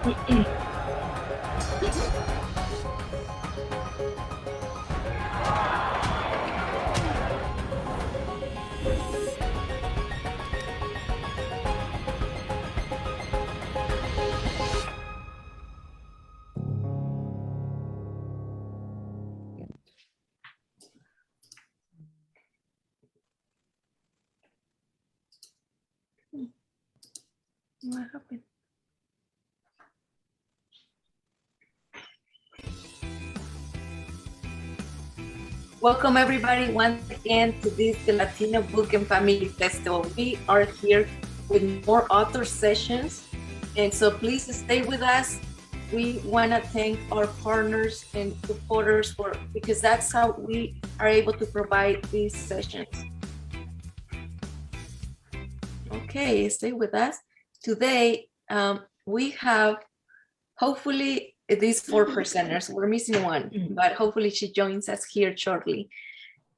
What happened? Welcome everybody once again to this the Latino Book and Family Festival. We are here with more author sessions, and so please stay with us. We want to thank our partners and supporters because that's how we are able to provide these sessions. Okay, stay with us. Today we have hopefully these 4 presenters. We're missing one, but hopefully she joins us here shortly.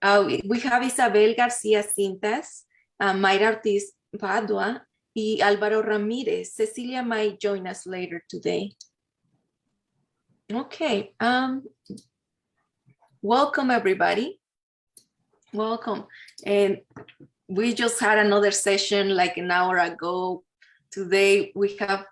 We have Isabel García Cintas, Mayra Ortiz Padua, y Álvaro Ramírez. Cecilia might join us later today. Okay, welcome everybody. Welcome. And we just had another session like an hour ago. Today we have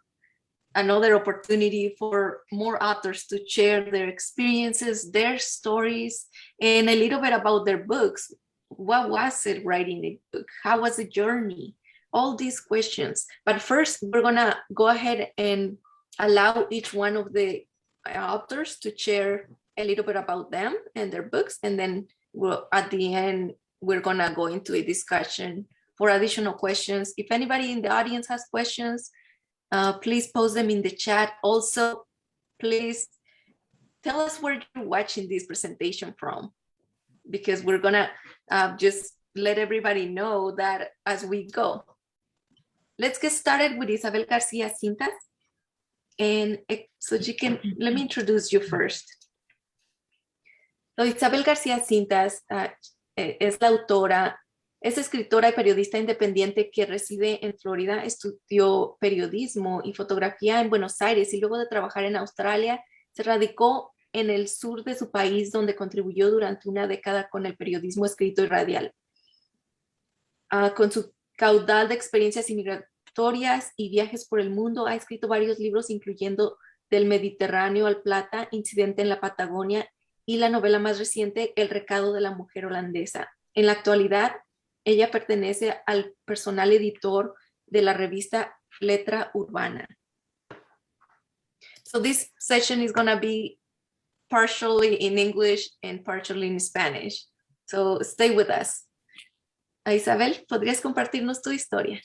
another opportunity for more authors to share their experiences, their stories, and a little bit about their books. What was it writing the book? How was the journey? All these questions. But first, we're gonna go ahead and allow each one of the authors to share a little bit about them and their books. And then at the end, we're gonna go into a discussion for additional questions. If anybody in the audience has questions, please post them in the chat. Also, please tell us where you're watching this presentation from, because we're gonna just let everybody know that as we go. Let's get started with Isabel García Cintas. And so you can, let me introduce you first. So Isabel García Cintas es la autora. Es escritora y periodista independiente que reside en Florida. Estudió periodismo y fotografía en Buenos Aires y luego de trabajar en Australia se radicó en el sur de su país, donde contribuyó durante una década con el periodismo escrito y radial. Con su caudal de experiencias inmigratorias y viajes por el mundo, ha escrito varios libros, incluyendo Del Mediterráneo al Plata, Incidente en la Patagonia y la novela más reciente, El recado de la mujer holandesa. En la actualidad, ella pertenece al personal editor de la revista Letra Urbana. So this session is going to be partially in English and partially in Spanish. So stay with us. Isabel, ¿podrías compartirnos tu historia?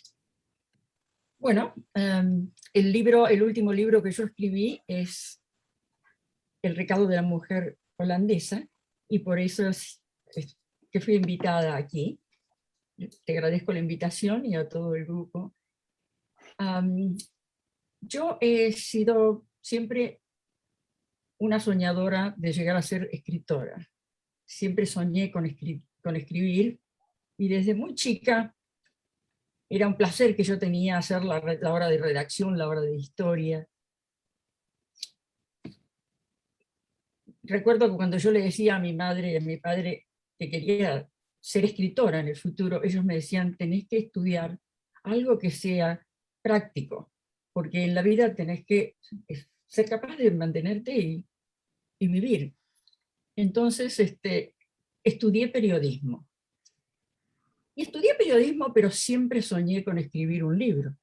Bueno, el último libro que yo escribí es El recado de la mujer holandesa, y por eso es que fui invitada aquí. Te agradezco la invitación y a todo el grupo. Yo he sido siempre una soñadora de llegar a ser escritora. Siempre soñé con escribir, y desde muy chica era un placer que yo tenía hacer la hora de redacción, la hora de historia. Recuerdo que cuando yo le decía a mi madre y a mi padre que quería ser escritora en el futuro, ellos me decían: tenés que estudiar algo que sea práctico, porque en la vida tenés que ser capaz de mantenerte y vivir. Entonces estudié periodismo. Y estudié periodismo, pero siempre soñé con escribir un libro.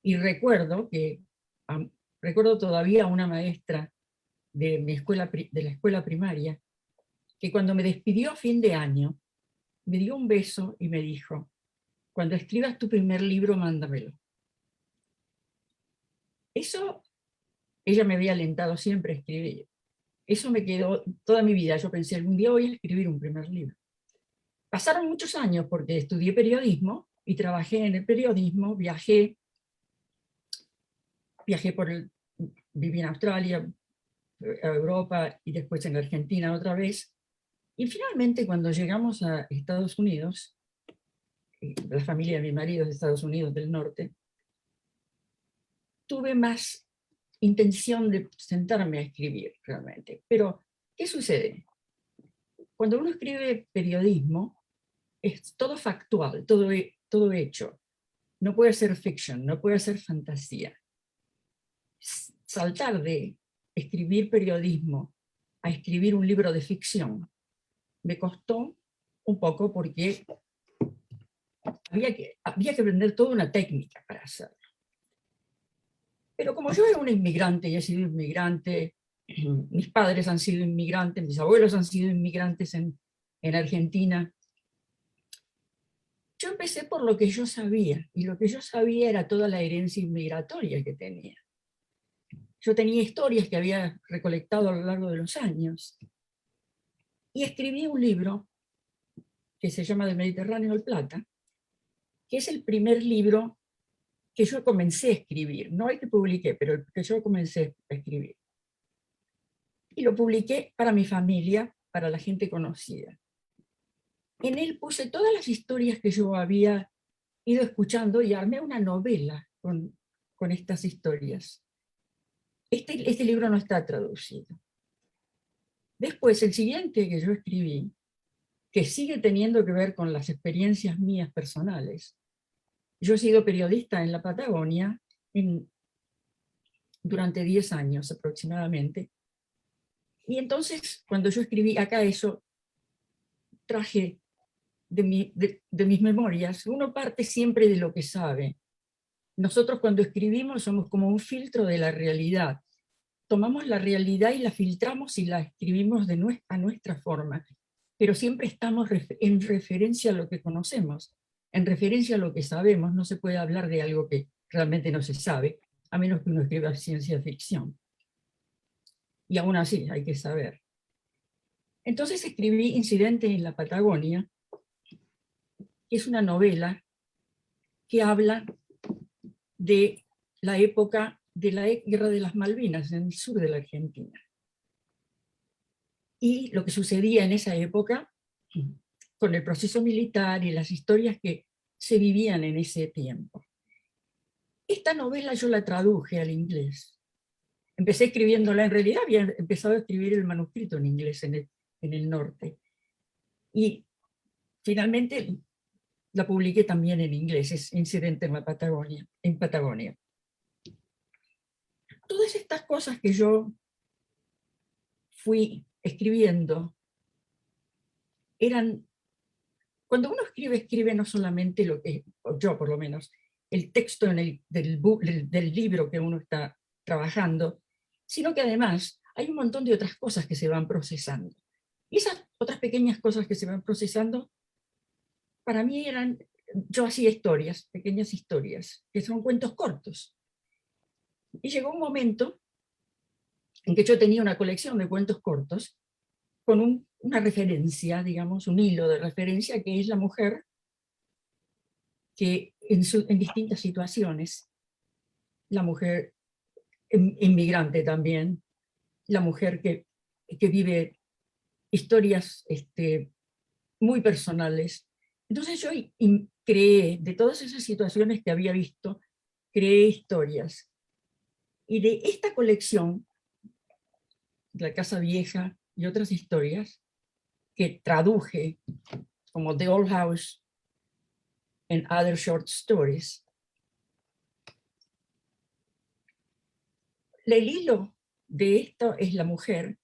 Y recuerdo todavía a una maestra de la escuela primaria, que cuando me despidió a fin de año, me dio un beso y me dijo: cuando escribas tu primer libro, mándamelo. Eso, ella me había alentado siempre a escribir. Eso me quedó toda mi vida. Yo pensé, algún día voy a escribir un primer libro. Pasaron muchos años porque estudié periodismo y trabajé en el periodismo, viví en Australia, a Europa y después en Argentina otra vez. Y finalmente, cuando llegamos a Estados Unidos, la familia de mi marido es de Estados Unidos del Norte, tuve más intención de sentarme a escribir realmente. Pero, ¿qué sucede? Cuando uno escribe periodismo, es todo factual, todo hecho. No puede ser fiction, no puede ser fantasía. Saltar de escribir periodismo a escribir un libro de ficción me costó un poco porque había que aprender toda una técnica para hacerlo. Pero como yo era una inmigrante y he sido inmigrante, mis padres han sido inmigrantes, mis abuelos han sido inmigrantes en Argentina, yo empecé por lo que yo sabía, y lo que yo sabía era toda la herencia inmigratoria que tenía. Yo tenía historias que había recolectado a lo largo de los años, y escribí un libro que se llama Del Mediterráneo al Plata, que es el primer libro que yo comencé a escribir, no el que publiqué, pero el que yo comencé a escribir. Y lo publiqué para mi familia, para la gente conocida. En él puse todas las historias que yo había ido escuchando y armé una novela con estas historias. Este libro no está traducido. Después, el siguiente que yo escribí, que sigue teniendo que ver con las experiencias mías personales. Yo he sido periodista en la Patagonia durante 10 años aproximadamente. Y entonces, cuando yo escribí acá eso, traje de mis memorias, uno parte siempre de lo que sabe. Nosotros cuando escribimos somos como un filtro de la realidad. Tomamos la realidad y la filtramos y la escribimos a nuestra forma, pero siempre estamos en referencia a lo que conocemos, en referencia a lo que sabemos. No se puede hablar de algo que realmente no se sabe, a menos que uno escriba ciencia ficción. Y aún así hay que saber. Entonces escribí Incidente en la Patagonia, que es una novela que habla de la época de la Guerra de las Malvinas en el sur de la Argentina. Y lo que sucedía en esa época con el proceso militar y las historias que se vivían en ese tiempo. Esta novela yo la traduje al inglés. Empecé escribiéndola, en realidad había empezado a escribir el manuscrito en inglés en el norte. Y finalmente la publiqué también en inglés, es Incidente en la Patagonia, en Patagonia. Todas estas cosas que yo fui escribiendo eran... Cuando uno escribe no solamente lo que, yo por lo menos, el texto del libro que uno está trabajando, sino que además hay un montón de otras cosas que se van procesando. Y esas otras pequeñas cosas que se van procesando, para mí eran, yo hacía historias, pequeñas historias, que son cuentos cortos. Y llegó un momento en que yo tenía una colección de cuentos cortos con una referencia, digamos, un hilo de referencia, que es la mujer que en distintas situaciones, la mujer inmigrante también, la mujer que vive historias muy personales. Entonces yo creé, de todas esas situaciones que había visto, creé historias. Y de esta colección, La Casa Vieja y otras historias, que traduje como The Old House and Other Short Stories, el hilo de esto es la mujer,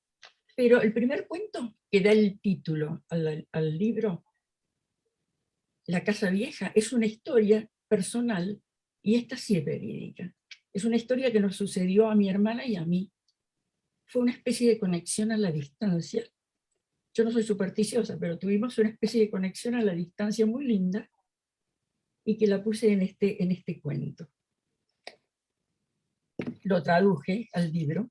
pero el primer cuento que da el título al libro, La Casa Vieja, es una historia personal, y esta sí es verídica. Es una historia que nos sucedió a mi hermana y a mí. Fue una especie de conexión a la distancia. Yo no soy supersticiosa, pero tuvimos una especie de conexión a la distancia muy linda, y que la puse en este cuento. Lo traduje al libro.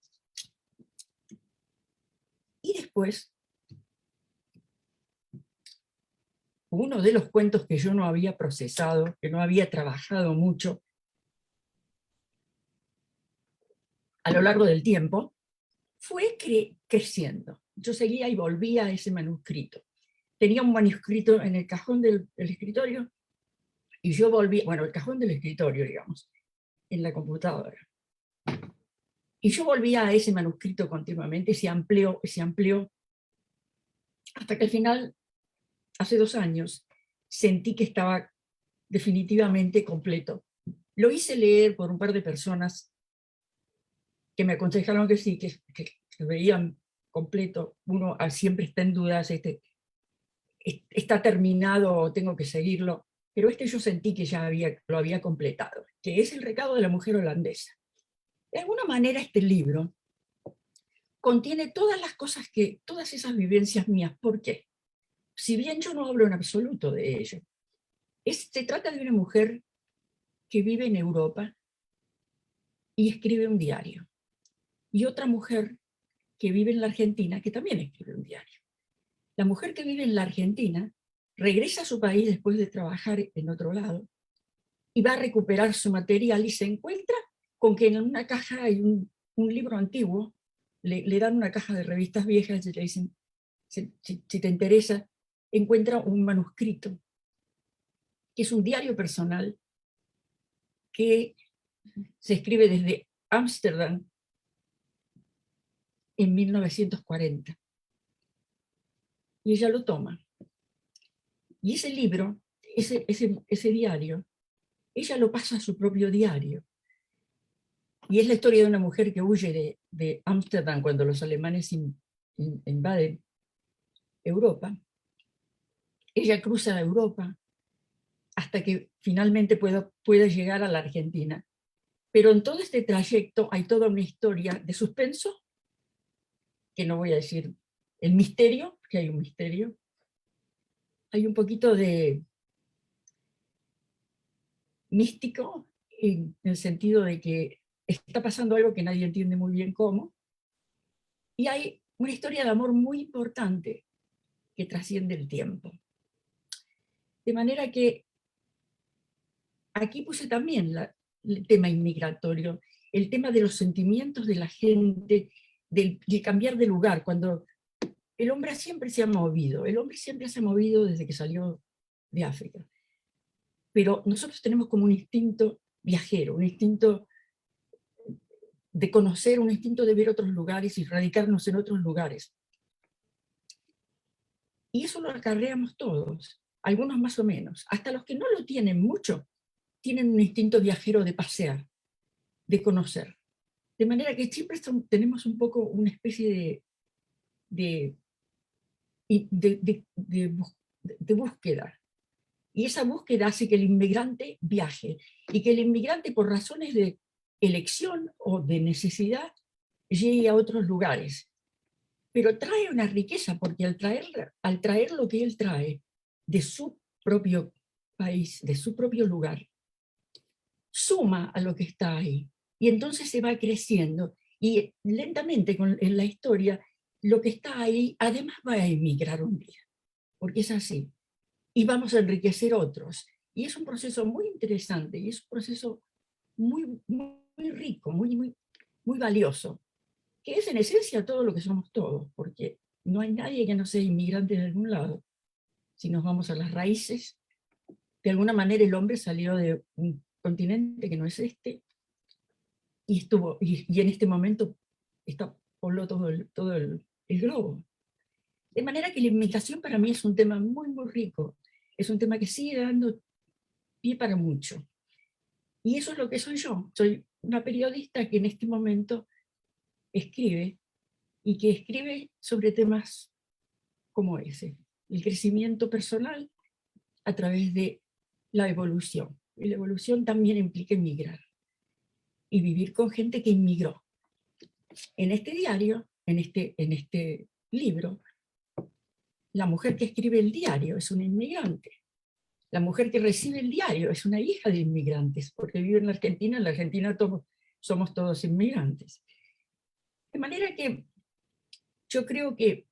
Y después, uno de los cuentos que yo no había procesado, que no había trabajado mucho a lo largo del tiempo, fue creciendo. Yo seguía y volvía a ese manuscrito. Tenía un manuscrito en el cajón del escritorio, y yo volvía, bueno, el cajón del escritorio, digamos, en la computadora. Y yo volvía a ese manuscrito continuamente y se amplió, hasta que al final, hace 2 años, sentí que estaba definitivamente completo. Lo hice leer por un par de personas que me aconsejaron que sí, que veían completo. Uno siempre está en dudas, está terminado o tengo que seguirlo, pero yo sentí que ya lo había completado, que es El recado de la mujer holandesa. De alguna manera este libro contiene todas las cosas todas esas vivencias mías. ¿Por qué? Si bien yo no hablo en absoluto de ello, se trata de una mujer que vive en Europa y escribe un diario, y otra mujer que vive en la Argentina que también escribe un diario. La mujer que vive en la Argentina regresa a su país después de trabajar en otro lado y va a recuperar su material y se encuentra con que en una caja hay un libro antiguo, le dan una caja de revistas viejas y le dicen, si te interesa, encuentra un manuscrito, que es un diario personal que se escribe desde Ámsterdam en 1940. Y ella lo toma. Y ese libro, ese diario, ella lo pasa a su propio diario. Y es la historia de una mujer que huye de Ámsterdam cuando los alemanes invaden Europa. Ella cruza Europa hasta que finalmente pueda llegar a la Argentina. Pero en todo este trayecto hay toda una historia de suspenso, que no voy a decir el misterio, que hay un misterio. Hay un poquito de místico, en el sentido de que está pasando algo que nadie entiende muy bien cómo, y hay una historia de amor muy importante que trasciende el tiempo. De manera que aquí puse también el tema inmigratorio, el tema de los sentimientos de la gente, de cambiar de lugar, cuando el hombre siempre se ha movido, el hombre siempre se ha movido desde que salió de África, pero nosotros tenemos como un instinto viajero, un instinto de conocer, un instinto de ver otros lugares y radicarnos en otros lugares. Y eso lo acarreamos todos, algunos más o menos. Hasta los que no lo tienen mucho, tienen un instinto viajero de pasear, de conocer. De manera que siempre tenemos un poco una especie de búsqueda. Y esa búsqueda hace que el inmigrante viaje, y que el inmigrante, por razones de elección o de necesidad, llegue a otros lugares. Pero trae una riqueza, porque al traer lo que él trae de su propio país, de su propio lugar, suma a lo que está ahí. Y entonces se va creciendo, y lentamente en la historia, lo que está ahí además va a emigrar un día, porque es así. Y vamos a enriquecer otros. Y es un proceso muy interesante, y es un proceso muy, muy rico, muy valioso, que es en esencia todo lo que somos todos, porque no hay nadie que no sea inmigrante de algún lado. Si nos vamos a las raíces, de alguna manera el hombre salió de un continente que no es este, y en este momento pobló todo el globo. De manera que la inmigración para mí es un tema muy rico, es un tema que sigue dando pie para mucho. Y eso es lo que soy yo. Soy una periodista que en este momento escribe, y que escribe sobre temas como ese, el crecimiento personal a través de la evolución. Y la evolución también implica emigrar y vivir con gente que inmigró. En este diario, en este libro, la mujer que escribe el diario es una inmigrante. La mujer que recibe el diario es una hija de inmigrantes, porque vive en la Argentina somos todos inmigrantes. De manera que yo creo que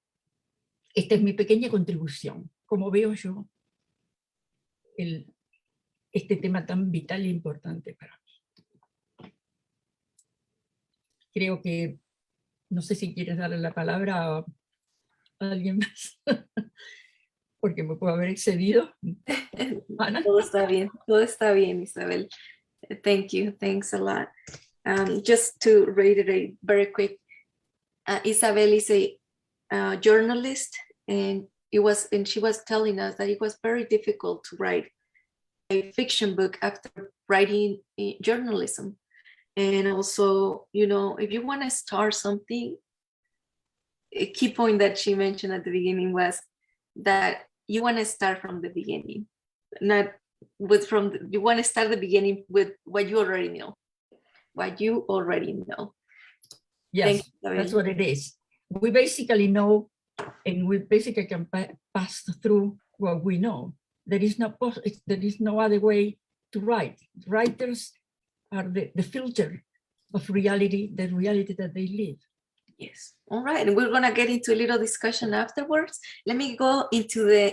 esta es mi pequeña contribución, como veo yo este tema tan vital e importante para mí. Creo que, no sé si quieres darle la palabra a alguien más, porque me puedo haber excedido. Ana. Todo está bien, Isabel. Thank you, thanks a lot. Just to reiterate very quick, Isabel is a journalist, and she was telling us that it was very difficult to write a fiction book after writing journalism. And also, you know, if you want to start something, a key point that she mentioned at the beginning was that you want to start from the beginning, not with you want to start the beginning with what you already know. Yes, that's what it is. We basically know, and we basically can pass through what we know. There is no other way to write. Writers are the filter of reality, the reality that they live. Yes. All right. And we're going to get into a little discussion afterwards. Let me go into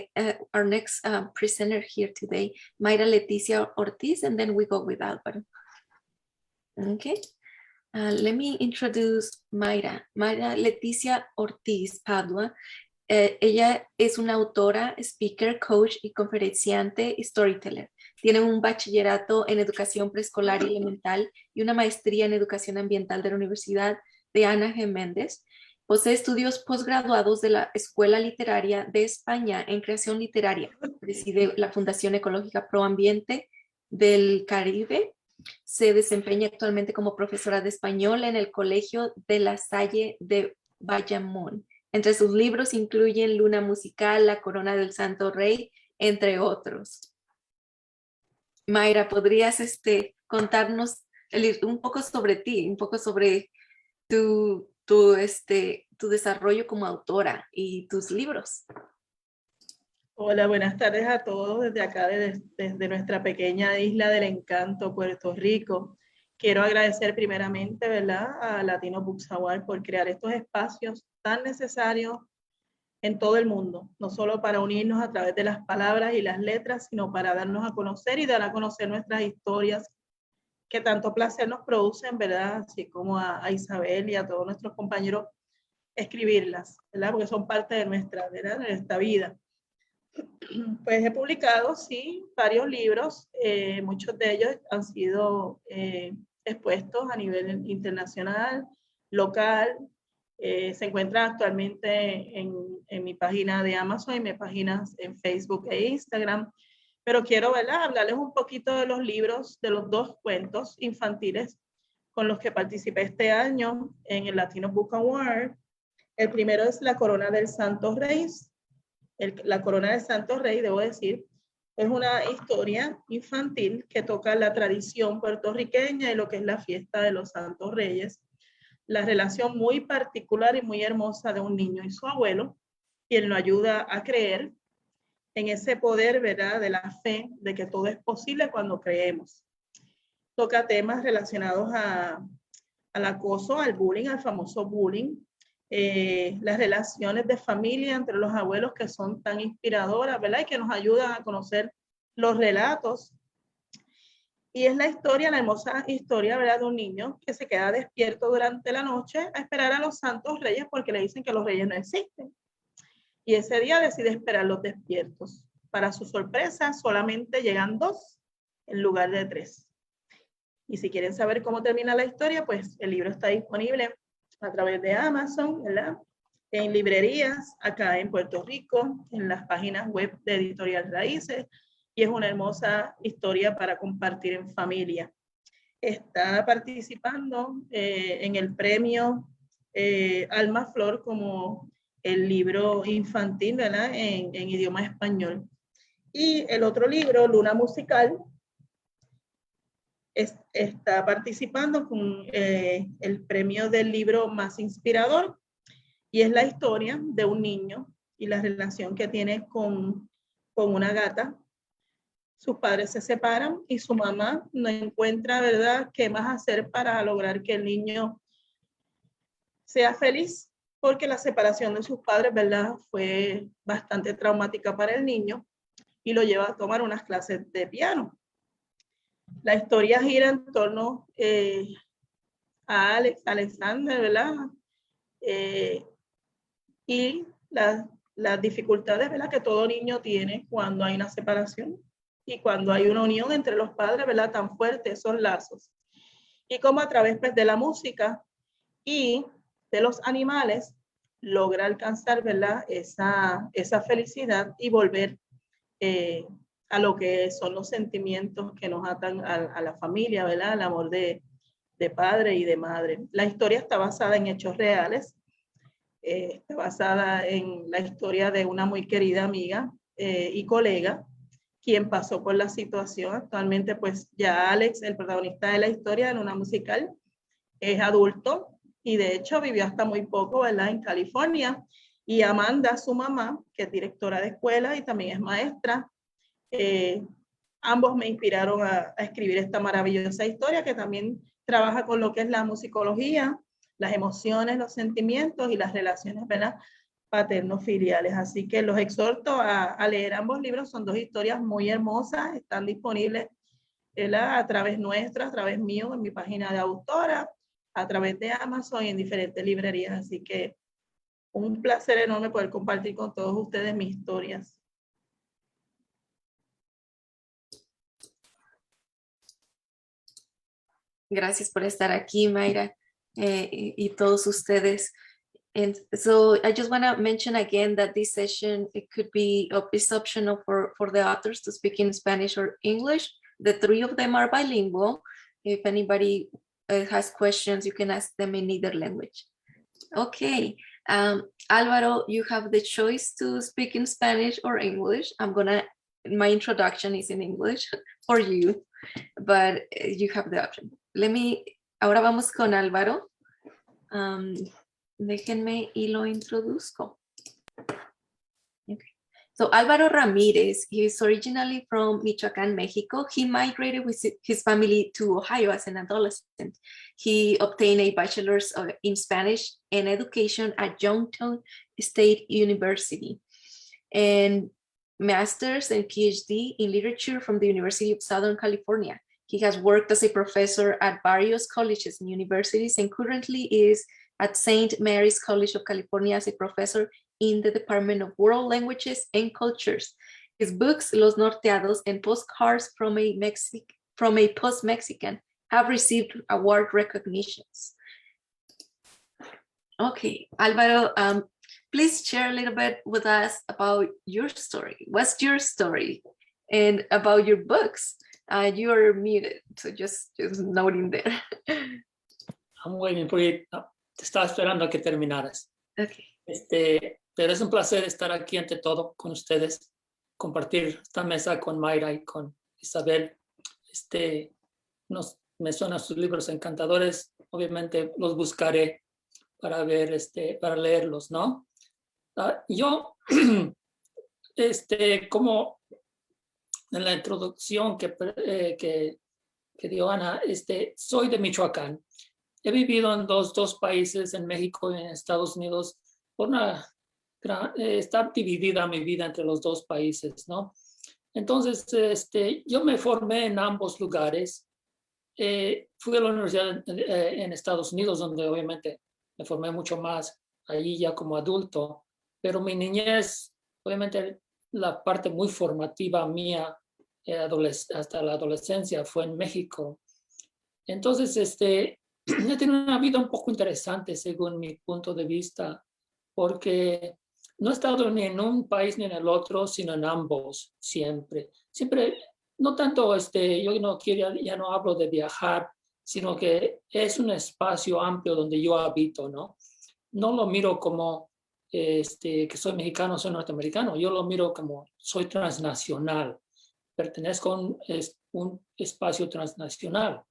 our next presenter here today, Mayra Leticia Ortiz, and then we go with Álvaro. Okay. Let me introduce Mayra Leticia Ortiz Padua. Ella es una autora, speaker, coach y conferenciante y storyteller. Tiene un bachillerato en educación preescolar y elemental y una maestría en educación ambiental de la Universidad de Ana G. Méndez. Posee estudios posgraduados de la Escuela Literaria de España en creación literaria. Preside la Fundación Ecológica Pro Ambiente del Caribe. Se desempeña actualmente como profesora de español en el Colegio de La Salle de Bayamón. Entre sus libros incluyen Luna Musical, La Corona del Santo Rey, entre otros. Mayra, ¿podrías contarnos un poco sobre ti, un poco sobre tu desarrollo como autora y tus libros? Hola, buenas tardes a todos desde acá, desde nuestra pequeña isla del encanto, Puerto Rico. Quiero agradecer primeramente, ¿verdad?, a Latino Books Award por crear estos espacios tan necesarios en todo el mundo, no solo para unirnos a través de las palabras y las letras, sino para darnos a conocer y dar a conocer nuestras historias que tanto placer nos producen, ¿verdad?, así como a Isabel y a todos nuestros compañeros escribirlas, ¿verdad?, porque son parte de nuestra, ¿verdad?, de esta vida. Pues he publicado, sí, varios libros, muchos de ellos han sido expuestos a nivel internacional, local, se encuentran actualmente en mi página de Amazon y mis páginas en Facebook e Instagram, pero quiero, ¿verdad?, hablarles un poquito de los libros, de los 2 cuentos infantiles con los que participé este año en el Latino Book Award. El primero es La Corona del Santo Rey. La Corona del Santo Rey, debo decir, es una historia infantil que toca la tradición puertorriqueña y lo que es la fiesta de los Santos Reyes, la relación muy particular y muy hermosa de un niño y su abuelo, quien lo ayuda a creer en ese poder, ¿verdad?, de la fe, de que todo es posible cuando creemos. Toca temas relacionados al acoso, al bullying, al famoso bullying, las relaciones de familia entre los abuelos que son tan inspiradoras, ¿verdad?, y que nos ayudan a conocer los relatos. Y es la historia, la hermosa historia, ¿verdad?, de un niño que se queda despierto durante la noche a esperar a los Santos Reyes porque le dicen que los reyes no existen. Y ese día decide esperar los despiertos. Para su sorpresa, solamente llegan 2 en lugar de 3. Y si quieren saber cómo termina la historia, pues el libro está disponible a través de Amazon, ¿verdad?, en librerías acá en Puerto Rico, en las páginas web de Editorial Raíces, y es una hermosa historia para compartir en familia. Está participando en el premio Alma Flor como el libro infantil, ¿verdad?, en idioma español. Y el otro libro, Luna Musical, está participando con el premio del libro más inspirador, y es la historia de un niño y la relación que tiene con una gata. Sus padres se separan y su mamá no encuentra, ¿verdad?, qué más hacer para lograr que el niño sea feliz, porque la separación de sus padres, ¿verdad?, fue bastante traumática para el niño y lo lleva a tomar unas clases de piano. La historia gira en torno a Alexander, ¿verdad?, y las dificultades, ¿verdad?, que todo niño tiene cuando hay una separación y cuando hay una unión entre los padres, ¿verdad?, tan fuerte, esos lazos. y cómo a través pues, de la música y de los animales logra alcanzar, ¿verdad? Esa felicidad y volver a lo que son los sentimientos que nos atan a la familia, ¿verdad? El amor de padre y de madre. La historia está basada en hechos reales, está basada en la historia de una muy querida amiga y colega, quien pasó por la situación. Actualmente, pues ya Alex, el protagonista de la historia en una musical, es adulto y de hecho vivió hasta muy poco, ¿verdad? En California. Y Amanda, su mamá, que es directora de escuela y también es maestra, ambos me inspiraron a escribir esta maravillosa historia que también trabaja con lo que es la musicología, las emociones, los sentimientos y las relaciones, ¿verdad? Paterno-filiales. Así que los exhorto a leer ambos libros. Son dos historias muy hermosas, están disponibles, ¿verdad? A través nuestra, a través mío, en mi página de autora, a través de Amazon y en diferentes librerías. Así que un placer enorme poder compartir con todos ustedes mis historias. Gracias por estar aquí, Mayra, y todos ustedes. And so I just want to mention again that this session, it could be, it's optional for the authors to speak in Spanish or English. The three of them are bilingual. If anybody has questions, you can ask them in either language. Okay, Alvaro, you have the choice to speak in Spanish or English. My introduction is in English for you, but you have the option. Ahora vamos con Álvaro. Déjenme y lo introduzco. Okay. So Álvaro Ramírez, he is originally from Michoacán, Mexico. He migrated with his family to Ohio as an adolescent. He obtained a bachelor's in Spanish and education at Youngstown State University and master's and PhD in literature from the University of Southern California. He has worked as a professor at various colleges and universities and currently is at St. Mary's College of California as a professor in the Department of World Languages and Cultures. His books, Los Norteados and Postcards from a Post-Mexican, have received award recognitions. Okay, Alvaro, please share a little bit with us about your story. What's your story? And about your books. You are muted, so just noting there. Muy bien, porque te estaba esperando a que terminaras. Okay. Pero es un placer estar aquí ante todo con ustedes, compartir esta mesa con Mayra y con Isabel. Me suenan sus libros encantadores, obviamente los buscaré para ver, para leerlos, ¿no? Yo, como en la introducción que dio Ana, soy de Michoacán. He vivido en dos países, en México y en Estados Unidos, está dividida mi vida entre los dos países, ¿no? Entonces, yo me formé en ambos lugares. Fui a la universidad en Estados Unidos, donde obviamente me formé mucho más allí ya como adulto, pero mi niñez, obviamente la parte muy formativa mía hasta la adolescencia fue en México. Entonces, he tenido una vida un poco interesante según mi punto de vista, porque no he estado ni en un país ni en el otro, sino en ambos, siempre. Siempre, no tanto, yo no quiero, ya no hablo de viajar, sino que es un espacio amplio donde yo habito, ¿no? No lo miro como que soy mexicano, soy norteamericano, yo lo miro como soy transnacional, pertenezco a un espacio transnacional.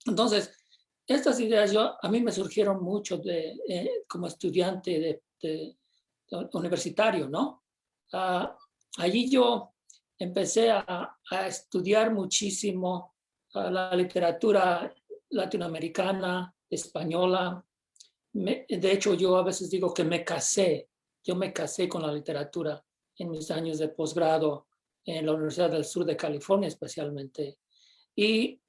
Entonces, estas ideas a mí me surgieron mucho como estudiante de universitario, ¿no? Allí yo empecé a estudiar muchísimo la literatura latinoamericana, española. De hecho, yo a veces digo que yo me casé con la literatura en mis años de posgrado en la Universidad del Sur de California especialmente. Y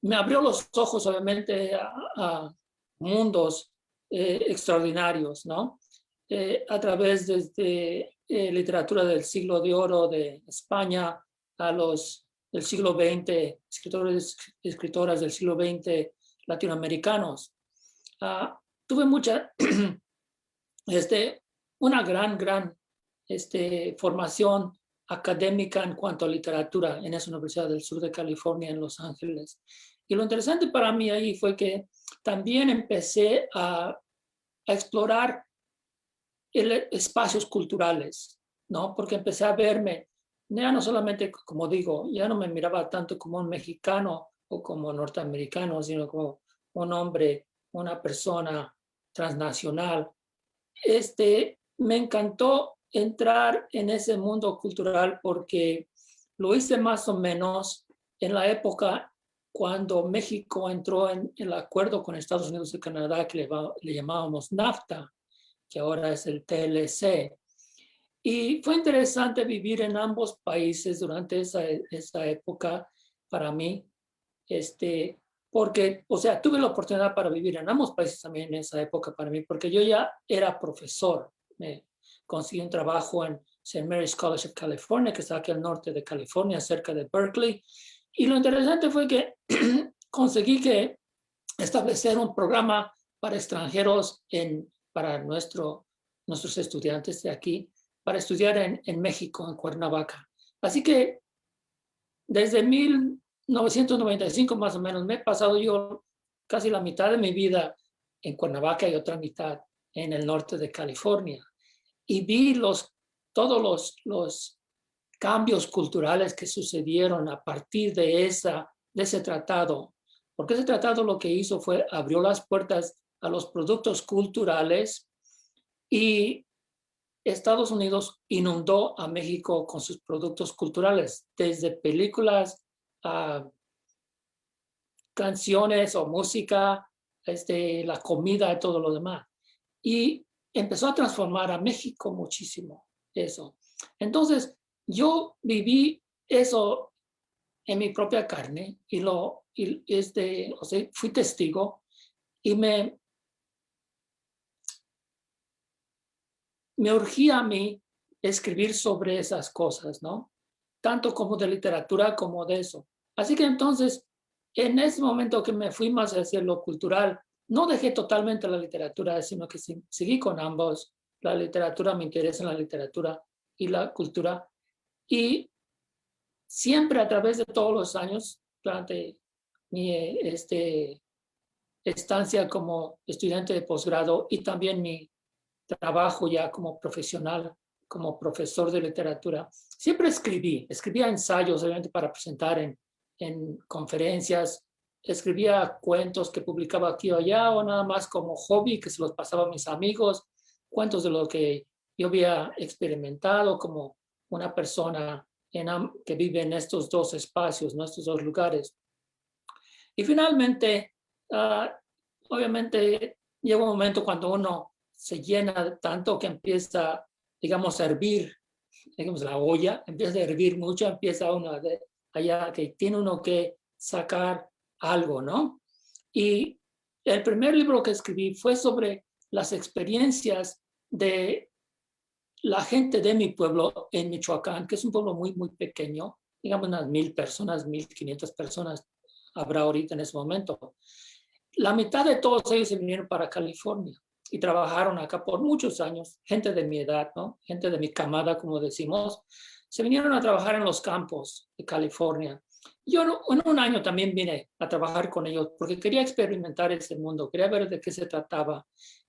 me abrió los ojos, obviamente, a mundos extraordinarios, ¿no? A través de literatura del siglo de oro de España, a los del siglo XX, escritoras del siglo XX latinoamericanos. Tuve una gran formación académica en cuanto a literatura en esa Universidad del Sur de California en Los Ángeles. Y lo interesante para mí ahí fue que también empecé a explorar espacios culturales, ¿no? Porque empecé a verme, ya no solamente, como digo, ya no me miraba tanto como un mexicano o como norteamericano, sino como un hombre, una persona transnacional. Me encantó entrar en ese mundo cultural porque lo hice más o menos en la época cuando México entró en el acuerdo con Estados Unidos y Canadá que le llamábamos NAFTA, que ahora es el TLC. Y fue interesante vivir en ambos países durante esa época para mí, porque, o sea, tuve la oportunidad para vivir en ambos países también en esa época para mí, porque yo ya era profesor. Me conseguí un trabajo en St. Mary's College of California, que está aquí al norte de California, cerca de Berkeley. Y lo interesante fue que conseguí establecer un programa para extranjeros para nuestros estudiantes de aquí, para estudiar en México, en Cuernavaca. Así que desde 1995 más o menos me he pasado yo casi la mitad de mi vida en Cuernavaca y otra mitad en el norte de California. Y vi todos los cambios culturales que sucedieron a partir de ese tratado. Porque ese tratado lo que hizo fue abrió las puertas a los productos culturales y Estados Unidos inundó a México con sus productos culturales, desde películas, canciones o música, la comida y todo lo demás. Y empezó a transformar a México muchísimo eso. Entonces, yo viví eso en mi propia carne fui testigo y me urgía a mí escribir sobre esas cosas, ¿no? Tanto como de literatura como de eso. Así que entonces, en ese momento que me fui más hacia lo cultural, no dejé totalmente la literatura, sino que seguí con ambos. La literatura, me interesa en la literatura y la cultura. Y siempre a través de todos los años, durante mi estancia como estudiante de posgrado y también mi trabajo ya como profesional, como profesor de literatura, siempre escribía ensayos, obviamente, para presentar en conferencias, escribía cuentos que publicaba aquí o allá, o nada más como hobby, que se los pasaba a mis amigos, cuentos de lo que yo había experimentado como una persona que vive en estos dos espacios, en estos dos lugares. Y finalmente, obviamente, llega un momento cuando uno se llena tanto que empieza, digamos, a hervir, digamos, la olla, empieza a hervir mucho, empieza uno allá que tiene uno que sacar algo, ¿no? Y el primer libro que escribí fue sobre las experiencias de la gente de mi pueblo en Michoacán, que es un pueblo muy, muy pequeño, digamos unas 1,000 personas, 1,500 personas habrá ahorita en ese momento. La mitad de todos ellos se vinieron para California y trabajaron acá por muchos años, gente de mi edad, ¿no? Gente de mi camada, como decimos, se vinieron a trabajar en los campos de California. Yo en un año también vine a trabajar con ellos porque quería experimentar ese mundo, quería ver de qué se trataba.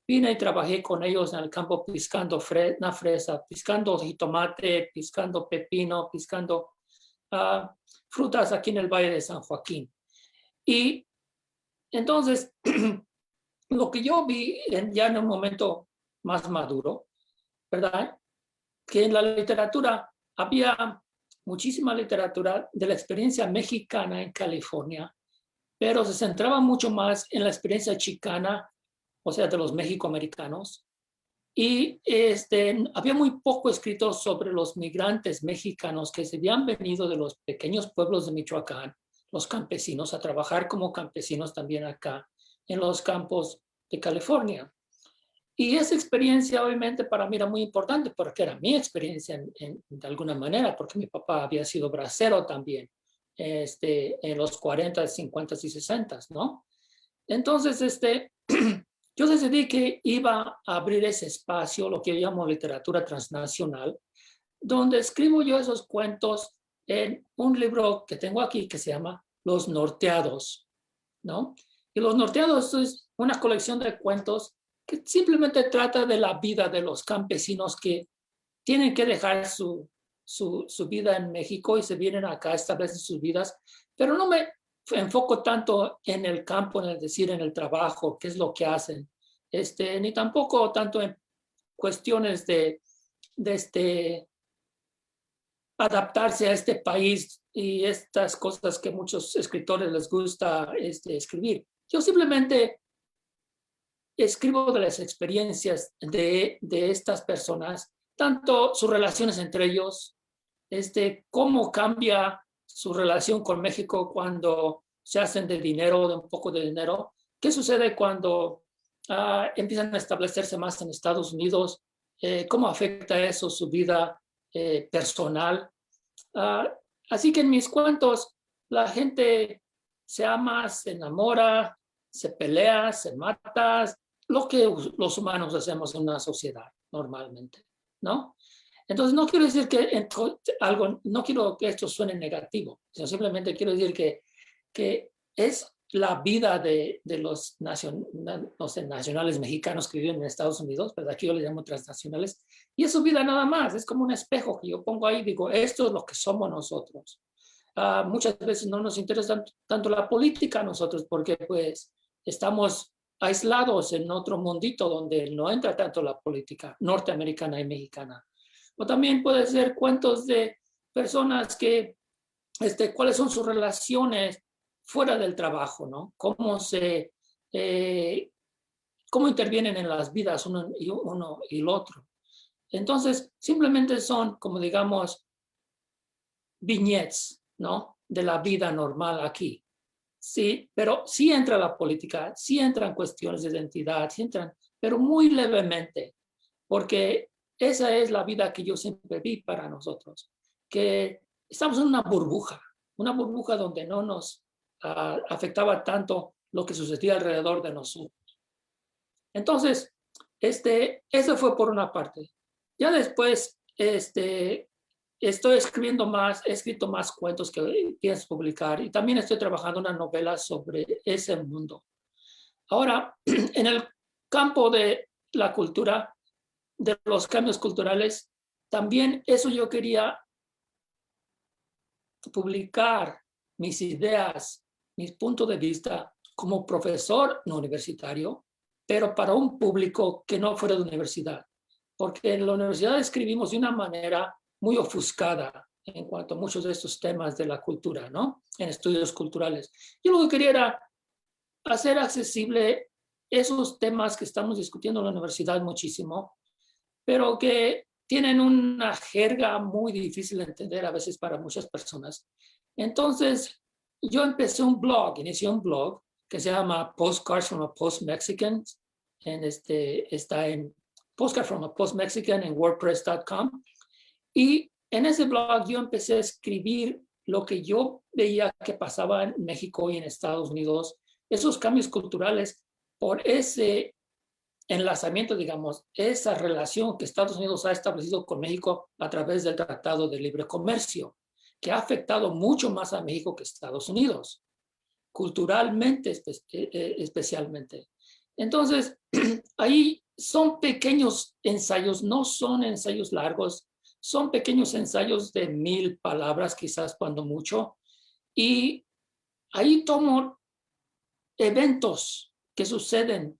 Vine y trabajé con ellos en el campo piscando una fresa, piscando jitomate, piscando pepino, piscando frutas aquí en el Valle de San Joaquín. Y entonces, lo que yo vi ya en un momento más maduro, ¿verdad? Que en la literatura había muchísima literatura de la experiencia mexicana en California, pero se centraba mucho más en la experiencia chicana, o sea, de los mexicoamericanos. Y había muy poco escrito sobre los migrantes mexicanos que se habían venido de los pequeños pueblos de Michoacán, los campesinos, a trabajar como campesinos también acá en los campos de California. Y esa experiencia obviamente para mí era muy importante porque era mi experiencia de alguna manera, porque mi papá había sido bracero también. en los 40, 50 y 60, ¿no? Entonces, yo decidí que iba a abrir ese espacio, lo que yo llamo literatura transnacional, donde escribo yo esos cuentos en un libro que tengo aquí que se llama Los Norteados, ¿no? Y Los Norteados es una colección de cuentos que simplemente trata de la vida de los campesinos que tienen que dejar su vida en México y se vienen acá, establecen sus vidas, pero no me enfoco tanto en el campo, en el decir, en el trabajo, qué es lo que hacen, ni tampoco tanto en cuestiones de adaptarse a este país y estas cosas que muchos escritores les gusta escribir. Yo simplemente escribo de las experiencias de estas personas, tanto sus relaciones entre ellos, cómo cambia su relación con México cuando se hacen de dinero, de un poco de dinero, qué sucede cuando empiezan a establecerse más en Estados Unidos, cómo afecta eso su vida personal. Así que en mis cuentos la gente se ama, se enamora, se pelea, se mata, lo que los humanos hacemos en una sociedad normalmente, ¿no? Entonces no quiero decir que no quiero que esto suene negativo, sino simplemente quiero decir que es la vida de los nacionales mexicanos que viven en Estados Unidos, pero aquí yo les llamo transnacionales, y es su vida nada más, es como un espejo que yo pongo ahí y digo, esto es lo que somos nosotros. Muchas veces no nos interesa tanto la política a nosotros porque pues estamos aislados en otro mundito donde no entra tanto la política norteamericana y mexicana. O también puede ser cuentos de personas que, cuáles son sus relaciones fuera del trabajo, ¿no? Cómo intervienen en las vidas uno y el otro. Entonces, simplemente son, como digamos, vignettes, ¿no? De la vida normal aquí. Sí, pero sí entra la política, sí entran cuestiones de identidad, sí entran, pero muy levemente, porque esa es la vida que yo siempre vi para nosotros, que estamos en una burbuja donde no nos afectaba tanto lo que sucedía alrededor de nosotros. Entonces, eso fue por una parte. Ya después, estoy escribiendo más, he escrito más cuentos que pienso publicar y también estoy trabajando una novela sobre ese mundo. Ahora, en el campo de la cultura, de los cambios culturales, también eso yo quería publicar mis ideas, mis puntos de vista como profesor no universitario, pero para un público que no fuera de universidad. Porque en la universidad escribimos de una manera muy ofuscada en cuanto a muchos de estos temas de la cultura, ¿no? En estudios culturales. Yo lo que quería era hacer accesible esos temas que estamos discutiendo en la universidad muchísimo, pero que tienen una jerga muy difícil de entender a veces para muchas personas. Entonces, yo inicié un blog que se llama Postcards from a Post-Mexican, está en Postcards from a Post-Mexican en WordPress.com, y en ese blog yo empecé a escribir lo que yo veía que pasaba en México y en Estados Unidos, esos cambios culturales por ese enlazamiento, digamos, esa relación que Estados Unidos ha establecido con México a través del Tratado de Libre Comercio, que ha afectado mucho más a México que Estados Unidos, culturalmente especialmente. Entonces, ahí son pequeños ensayos, no son ensayos largos, son pequeños ensayos de 1000 palabras, quizás cuando mucho, y ahí tomo eventos que suceden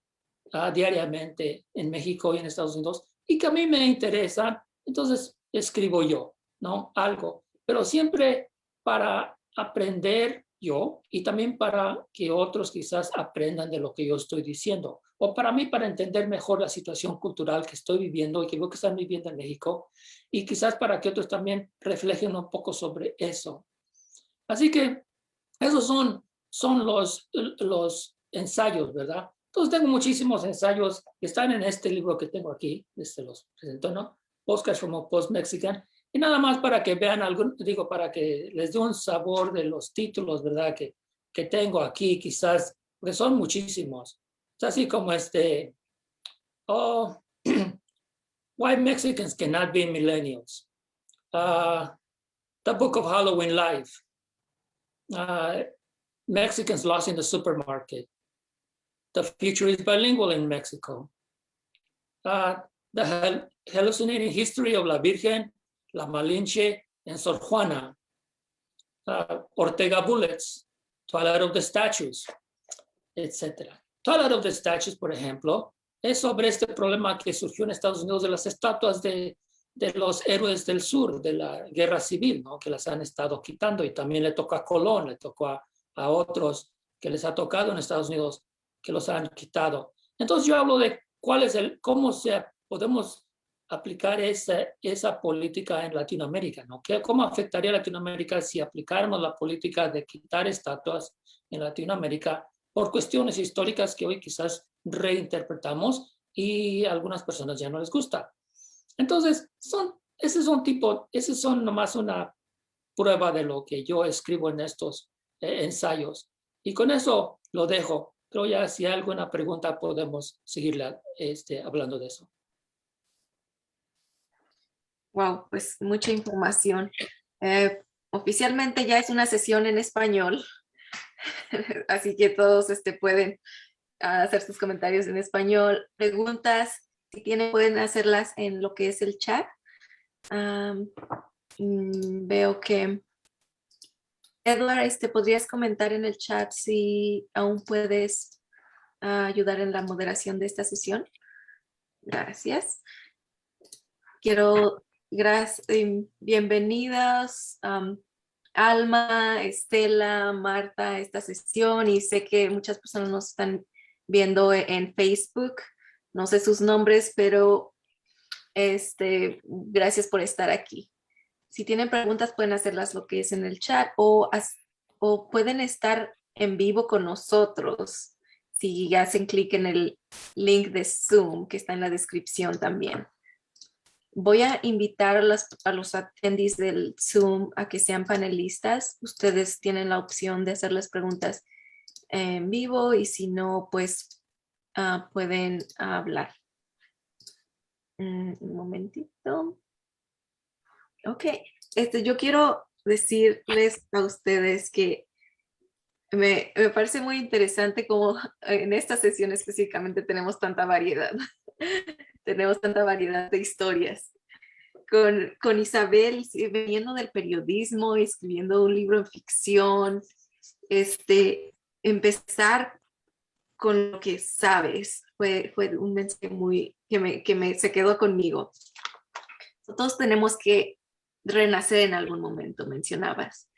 diariamente en México y en Estados Unidos y que a mí me interesan, entonces escribo yo, ¿no? Algo, pero siempre para aprender yo y también para que otros quizás aprendan de lo que yo estoy diciendo, o para mí para entender mejor la situación cultural que estoy viviendo y que veo que están viviendo en México, y quizás para que otros también reflejen un poco sobre eso. Así que esos son los ensayos, ¿verdad? Entonces tengo muchísimos ensayos que están en este libro que tengo aquí, los presento, ¿no? Postcards from a Post-Mexican, Y nada más para que vean digo, para que les dé un sabor de los títulos, ¿verdad? Que tengo aquí, quizás, porque son muchísimos. Es así como oh, Why Mexicans Cannot Be Millennials. The Book of Halloween Live. Mexicans Lost in the Supermarket. The Future is Bilingual in Mexico. The Hallucinating History of La Virgen, La Malinche, and Sor Juana. Ortega Bullets, Twilight of the Statues, etc. Twilight of the Statues, por ejemplo, es sobre este problema que surgió en Estados Unidos de las estatuas de los héroes del sur, de la guerra civil, ¿no? Que las han estado quitando, y también le tocó a Colón, le tocó a otros que les ha tocado en Estados Unidos que los han quitado. Entonces yo hablo de cómo podemos aplicar esa política en Latinoamérica, ¿no? ¿Cómo afectaría a Latinoamérica si aplicáramos la política de quitar estatuas en Latinoamérica por cuestiones históricas que hoy quizás reinterpretamos y a algunas personas ya no les gusta? Entonces, esos son nomás una prueba de lo que yo escribo en estos ensayos. Y con eso lo dejo. Pero ya si hay alguna pregunta podemos seguirle hablando de eso. Wow, pues mucha información. Oficialmente ya es una sesión en español, así que todos pueden hacer sus comentarios en español. Preguntas, si tienen, pueden hacerlas en lo que es el chat. Veo que Edward, podrías comentar en el chat si aún puedes ayudar en la moderación de esta sesión. Gracias. Bienvenidas Alma, Estela, Marta a esta sesión, y sé que muchas personas nos están viendo en Facebook. No sé sus nombres, pero gracias por estar aquí. Si tienen preguntas pueden hacerlas lo que es en el chat o pueden estar en vivo con nosotros si hacen clic en el link de Zoom que está en la descripción también. Voy a invitar a los attendees del Zoom a que sean panelistas. Ustedes tienen la opción de hacerles preguntas en vivo, y si no, pues pueden hablar. Un momentito. Ok, yo quiero decirles a ustedes que me parece muy interesante cómo en esta sesión específicamente tenemos tanta variedad. Tenemos tanta variedad de historias. Con Isabel, veniendo del periodismo, escribiendo un libro en ficción, empezar con lo que sabes, fue un mensaje se quedó conmigo. Todos tenemos que renacer en algún momento, mencionabas.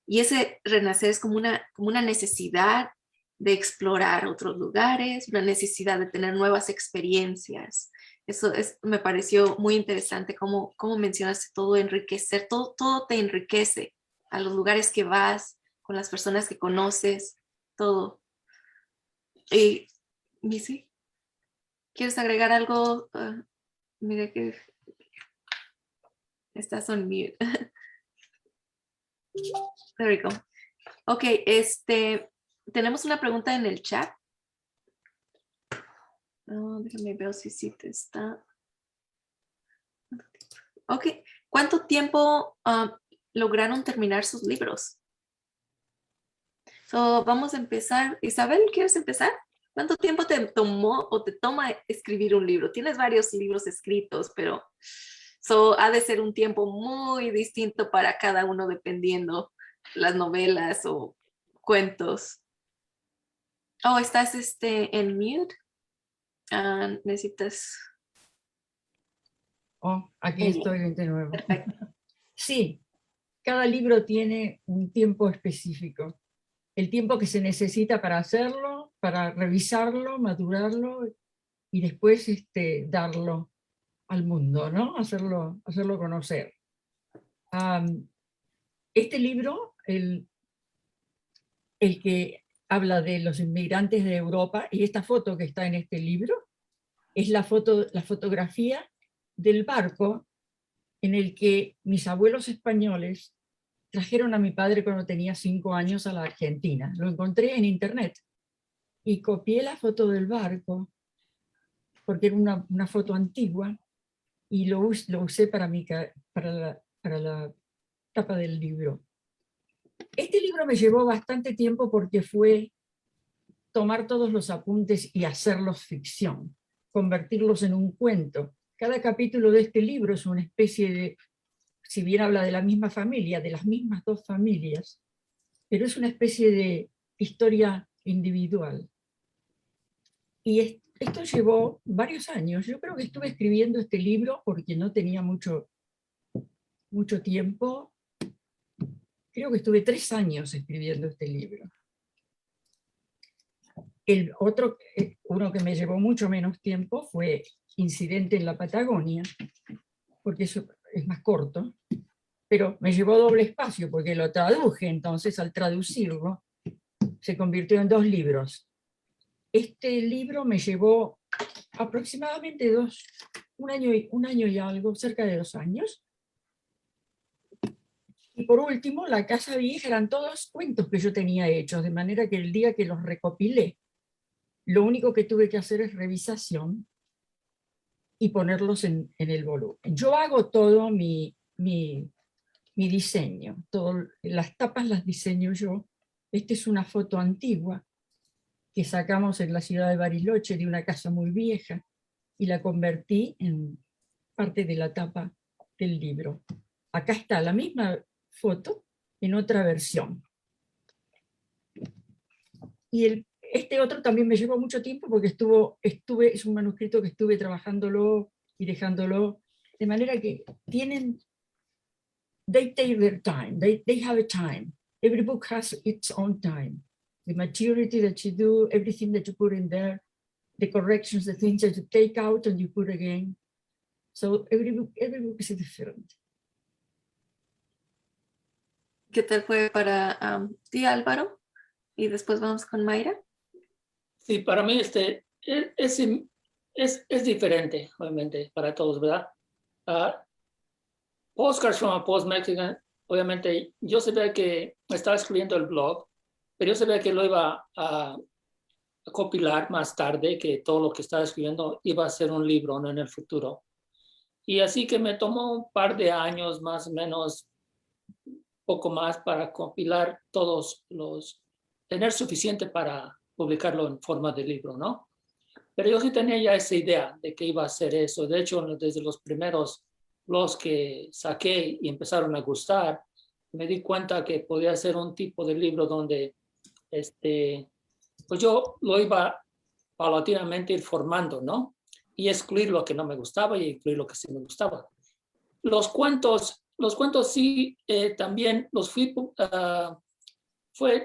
Y ese renacer es como una necesidad de explorar otros lugares, una necesidad de tener nuevas experiencias. Eso me pareció muy interesante, cómo mencionaste todo, enriquecer, todo te enriquece a los lugares que vas, con las personas que conoces, todo. Y Missy, ¿quieres agregar algo? Mira que estás on mute. There we go. Ok, tenemos una pregunta en el chat. Déjame ver si te está. Ok, ¿cuánto tiempo lograron terminar sus libros? Vamos a empezar. Isabel, ¿quieres empezar? ¿Cuánto tiempo te tomó o te toma escribir un libro? Tienes varios libros escritos, pero ha de ser un tiempo muy distinto para cada uno dependiendo las novelas o cuentos. Oh, estás en mute. Necesitas. Oh, aquí estoy de nuevo. Perfecto. Sí, cada libro tiene un tiempo específico. El tiempo que se necesita para hacerlo, para revisarlo, madurarlo y después darlo al mundo, ¿no? Hacerlo conocer. Este libro, el que habla de los inmigrantes de Europa, y esta foto que está en este libro, es la fotografía del barco en el que mis abuelos españoles trajeron a mi padre cuando tenía 5 años a la Argentina. Lo encontré en internet y copié la foto del barco, porque era una foto antigua, y lo usé para la tapa del libro. Este libro me llevó bastante tiempo porque fue tomar todos los apuntes y hacerlos ficción, convertirlos en un cuento. Cada capítulo de este libro es una especie de, si bien habla de la misma familia, de las mismas 2 familias, pero es una especie de historia individual. Y esto llevó varios años. Yo creo que estuve escribiendo este libro porque no tenía mucho tiempo. Creo que estuve 3 años escribiendo este libro. El otro, uno que me llevó mucho menos tiempo fue Incidente en la Patagonia, porque eso es más corto, pero me llevó doble espacio porque lo traduje, entonces al traducirlo se convirtió en 2 libros. Este libro me llevó aproximadamente un año y algo, cerca de 2 años. Y por último, La Casa Vieja eran todos cuentos que yo tenía hechos, de manera que el día que los recopilé, lo único que tuve que hacer es revisación y ponerlos en el volumen. Yo hago todo mi diseño, las tapas las diseño yo. Esta es una foto antigua que sacamos en la ciudad de Bariloche de una casa muy vieja y la convertí en parte de la tapa del libro. Acá está la misma foto en otra versión. Y este otro también me llevó mucho tiempo porque es un manuscrito que estuve trabajándolo y dejándolo, de manera que they take their time, they have a time. Every book has its own time. The maturity that you do, everything that you put in there, the corrections, the things that you take out and you put again. So every book is different. ¿Qué tal fue para ti, Álvaro? Y después vamos con Mayra. Sí, para mí es diferente, obviamente, para todos, ¿verdad? Postcards from a Post-Mexican, obviamente, yo sabía que estaba escribiendo el blog, pero yo sabía que lo iba a compilar más tarde, que todo lo que estaba escribiendo iba a ser un libro, ¿no? En el futuro. Y así que me tomó un par de años, más o menos, poco más, para compilar tener suficiente para publicarlo en forma de libro, ¿no? Pero yo sí tenía ya esa idea de que iba a hacer eso. De hecho, desde los primeros blogs que saqué y empezaron a gustar, me di cuenta que podía ser un tipo de libro donde pues yo lo iba paulatinamente ir formando, ¿no? Y excluir lo que no me gustaba y incluir lo que sí me gustaba. Los cuentos sí, también los fui,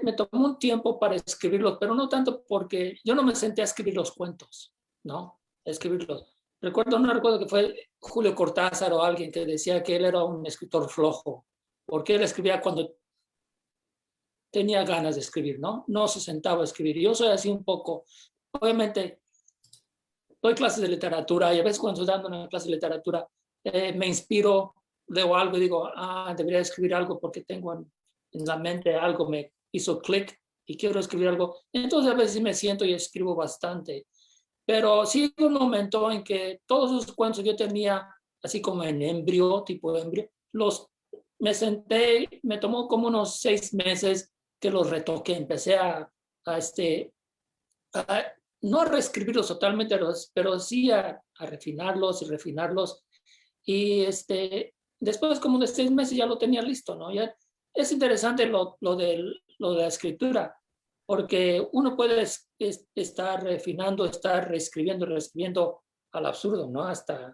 me tomó un tiempo para escribirlos, pero no tanto porque yo no me senté a escribir los cuentos, ¿no? No recuerdo que fue Julio Cortázar o alguien que decía que él era un escritor flojo, porque él escribía cuando tenía ganas de escribir, ¿no? No se sentaba a escribir. Yo soy así un poco, obviamente, doy clases de literatura y a veces cuando estoy dando una clase de literatura me inspiro, leo algo y digo, debería escribir algo porque tengo en la mente algo, me hizo clic y quiero escribir algo. Entonces a veces me siento y escribo bastante. Pero sí hubo un momento en que todos esos cuentos yo tenía así como en embrión, tipo embrión, me senté, me tomó como unos 6 meses que los retoqué, empecé a no reescribirlos totalmente, pero sí a refinarlos y refinarlos. Y después como de 6 meses ya lo tenía listo, ¿no? Ya es interesante lo de la escritura, porque uno puede estar refinando, estar reescribiendo al absurdo, ¿no? Hasta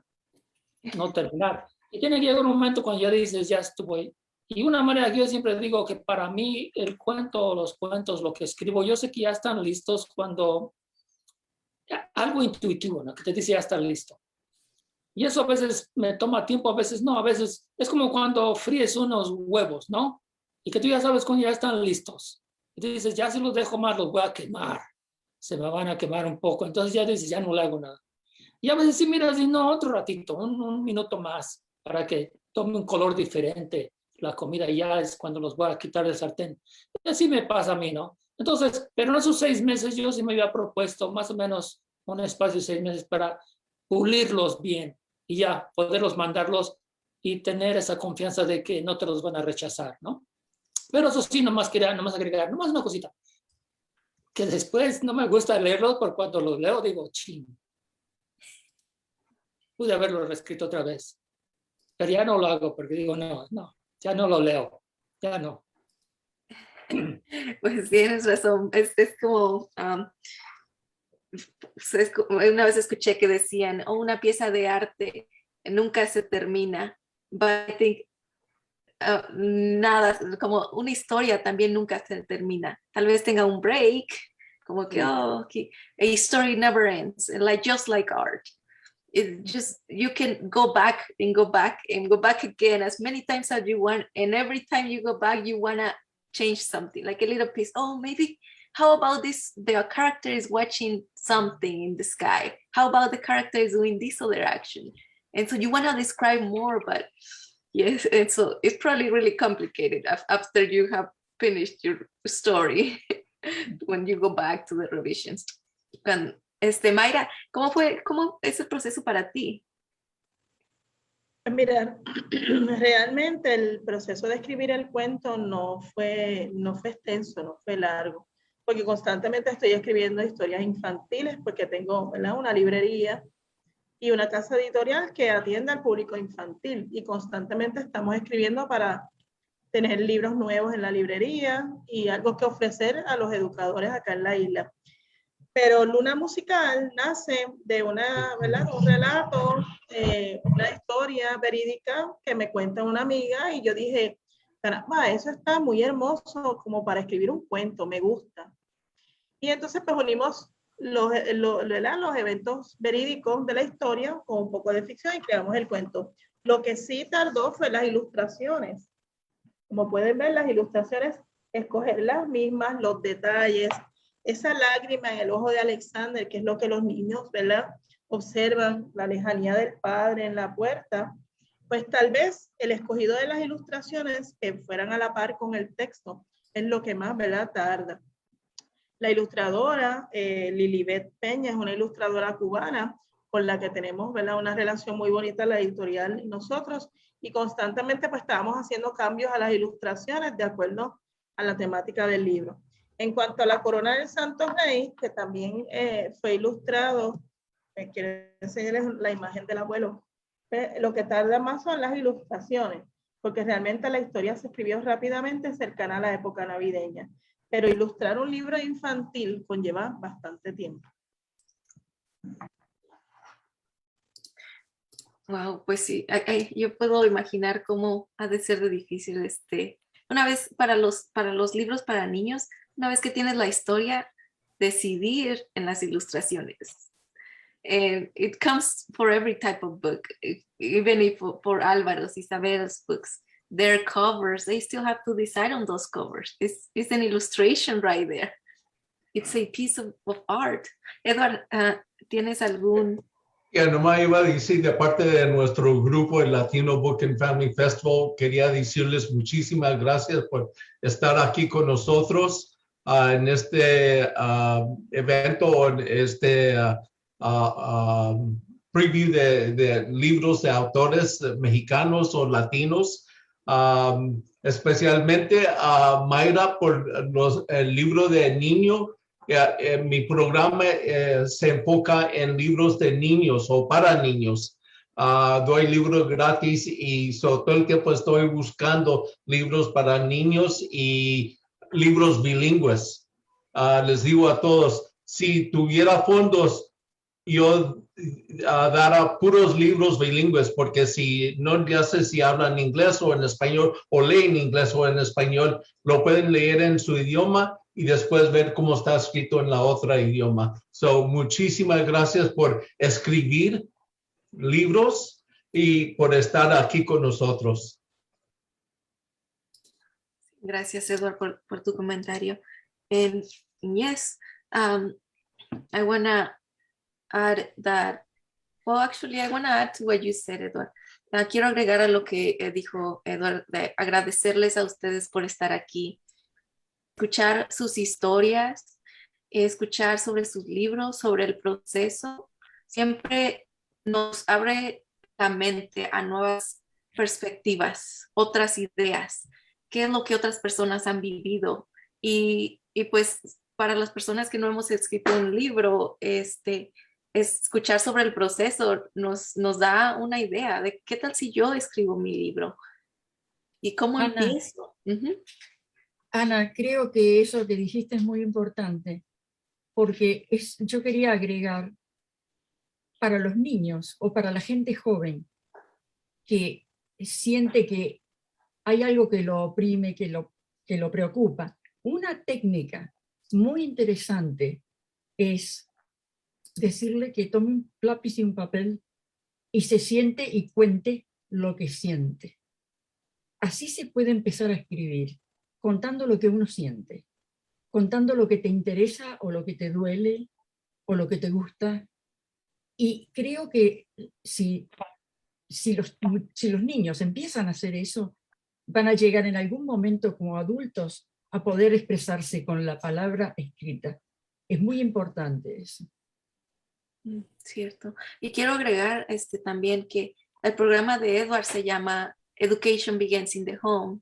no terminar. Y tiene que llegar un momento cuando ya dices, ya estuvo ahí. Y una manera que yo siempre digo que para mí los cuentos, lo que escribo, yo sé que ya están listos cuando algo intuitivo, ¿no? Que te dice ya está listo. Y eso a veces me toma tiempo, a veces no, a veces es como cuando fríes unos huevos, ¿no? Y que tú ya sabes cuando ya están listos. Y tú dices, ya si los dejo más, los voy a quemar. Se me van a quemar un poco. Entonces ya dices, ya no le hago nada. Y a veces sí miras y no, otro ratito, un minuto más para que tome un color diferente la comida, ya es cuando los voy a quitar del sartén. Y así me pasa a mí, ¿no? Entonces, pero en esos 6 meses yo sí me había propuesto más o menos un espacio de 6 meses para pulirlos bien y ya poderlos mandarlos y tener esa confianza de que no te los van a rechazar, ¿no? Pero eso sí, nomás agregar, nomás una cosita, que después no me gusta leerlos, por cuando los leo digo, ching, pude haberlo reescrito otra vez, pero ya no lo hago porque digo, no, ya no lo leo, ya no. Pues tienes razón, es como, una vez escuché que decían, oh, una pieza de arte nunca se termina, but I think nada, como una historia también nunca se termina. Tal vez tenga un break, como que, oh, okay. A story never ends, like just like art. It just, you can go back and go back and go back again as many times as you want, and every time you go back, you wanna change something, like a little piece. Oh, maybe, how about this? The character is watching something in the sky. How about the character is doing this other action? And so you wanna describe more, but yes, and so it's probably really complicated after you have finished your story when you go back to the revisions. Mayra, ¿cómo es el proceso para ti? Mira, realmente el proceso de escribir el cuento no fue extenso, no fue largo, porque constantemente estoy escribiendo historias infantiles, porque tengo, ¿verdad?, una librería y una casa editorial que atiende al público infantil, y constantemente estamos escribiendo para tener libros nuevos en la librería y algo que ofrecer a los educadores acá en la isla. Pero Luna Musical nace de una, ¿verdad?, un relato, una historia verídica que me cuenta una amiga, y yo dije, caramba, eso está muy hermoso como para escribir un cuento, me gusta. Y entonces pues unimos los eventos verídicos de la historia con un poco de ficción y creamos el cuento. Lo que sí tardó fue las ilustraciones. Como pueden ver, las ilustraciones, escoger las mismas, los detalles, esa lágrima en el ojo de Alexander, que es lo que los niños, ¿verdad?, observan, la lejanía del padre en la puerta, pues tal vez el escogido de las ilustraciones que fueran a la par con el texto es lo que más, ¿verdad?, tarda. La ilustradora Lilibet Peña es una ilustradora cubana con la que tenemos, ¿verdad?, una relación muy bonita, la editorial y nosotros, y constantemente pues estábamos haciendo cambios a las ilustraciones de acuerdo a la temática del libro. En cuanto a la corona del Santo Rey, que también fue ilustrado, quiero enseñarles la imagen del abuelo, lo que tarda más son las ilustraciones, porque realmente la historia se escribió rápidamente cercana a la época navideña. Pero ilustrar un libro infantil conlleva bastante tiempo. Wow, pues sí, yo puedo imaginar cómo ha de ser de difícil una vez para los libros para niños, una vez que tienes la historia, decidir en las ilustraciones. And it comes for every type of book, even if for Álvaro's, Isabel's books, their covers, they still have to decide on those covers. It's an illustration right there. It's a piece of art. Edward, ¿tienes algún? Ya nomás iba a decir, de parte de nuestro grupo, el Latino Book and Family Festival, quería decirles muchísimas gracias por estar aquí con nosotros en este evento, en este preview de libros de autores mexicanos o latinos. Especialmente a Mayra por el libro de niño. Mi programa se enfoca en libros de niños o para niños. Doy libros gratis y todo el tiempo estoy buscando libros para niños y libros bilingües. Les digo a todos, si tuviera fondos, yo dará puros libros bilingües, porque si no, ya sé si hablan inglés o en español o leen inglés o en español, lo pueden leer en su idioma y después ver cómo está escrito en la otra idioma. So, muchísimas gracias por escribir libros y por estar aquí con nosotros. Gracias, Edward, por tu comentario. And yes, I want to add that, well, actually, I want to add to what you said, Edward. quiero agregar a lo que dijo Edward, de agradecerles a ustedes por estar aquí, escuchar sus historias, escuchar sobre sus libros, sobre el proceso. Siempre nos abre la mente a nuevas perspectivas, otras ideas, qué es lo que otras personas han vivido. Y pues para las personas que no hemos escrito un libro, escuchar sobre el proceso nos da una idea de qué tal si yo escribo mi libro y cómo Ana. empiezo. Ujú. Ana, creo que eso que dijiste es muy importante, porque yo quería agregar para los niños o para la gente joven que siente que hay algo que lo oprime, que lo preocupa. Una técnica muy interesante es decirle que tome un lápiz y un papel y se siente y cuente lo que siente. Así se puede empezar a escribir, contando lo que uno siente, contando lo que te interesa o lo que te duele o lo que te gusta. Y creo que si los niños empiezan a hacer eso, van a llegar en algún momento como adultos a poder expresarse con la palabra escrita. Es muy importante eso. Cierto. Y quiero agregar también que el programa de Edward se llama Education Begins in the Home.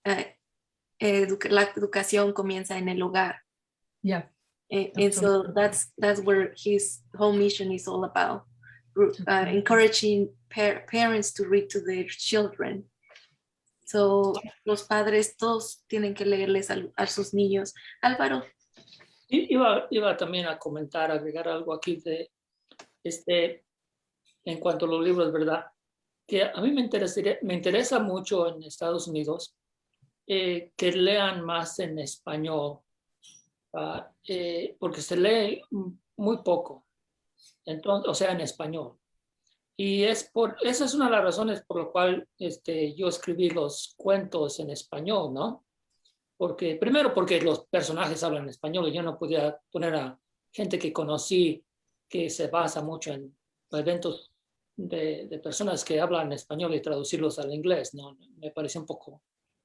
La educación comienza en el hogar. Yeah. And so that's where his whole mission is all about, encouraging parents to read to their children. So los padres todos tienen que leerles a sus niños. Álvaro. Iba también a comentar, agregar algo aquí de en cuanto a los libros, ¿verdad? Que a mí me interesa mucho en Estados Unidos que lean más en español, porque se lee muy poco, entonces, o sea, en español. Y esa es una de las razones por la cual yo escribí los cuentos en español, ¿no? Primero porque los personajes hablan español y yo no podía poner a gente que conocí que se basa mucho en eventos de personas que hablan español y traducirlos al inglés, ¿no? Me pareció un poco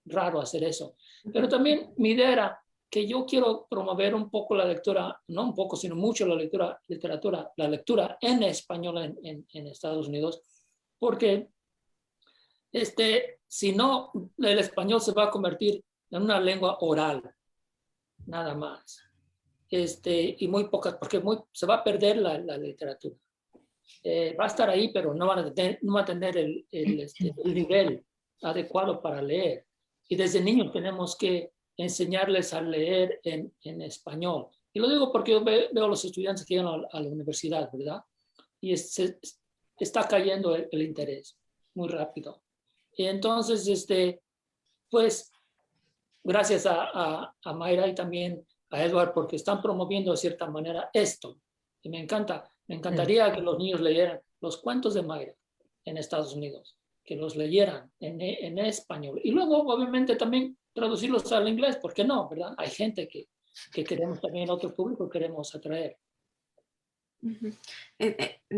raro hacer eso. Pero también mi idea era que yo quiero promover un poco la lectura, no un poco, sino mucho la lectura en español en Estados Unidos, porque si no, el español se va a convertir en una lengua oral, nada más. Y muy pocas, porque se va a perder la literatura. Va a estar ahí, pero no va a tener el nivel adecuado para leer. Y desde niños tenemos que enseñarles a leer en español. Y lo digo porque yo veo a los estudiantes que llegan a la universidad, ¿verdad? Y está cayendo el interés muy rápido. Y entonces, pues, gracias a Mayra y también a Edward, porque están promoviendo de cierta manera esto. Y me encantaría que los niños leyeran los cuentos de Mayra en Estados Unidos, que los leyeran en español. Y luego, obviamente, también traducirlos al inglés, ¿por qué no? ¿Verdad? Hay gente que queremos también, otro público queremos atraer. Mm-hmm.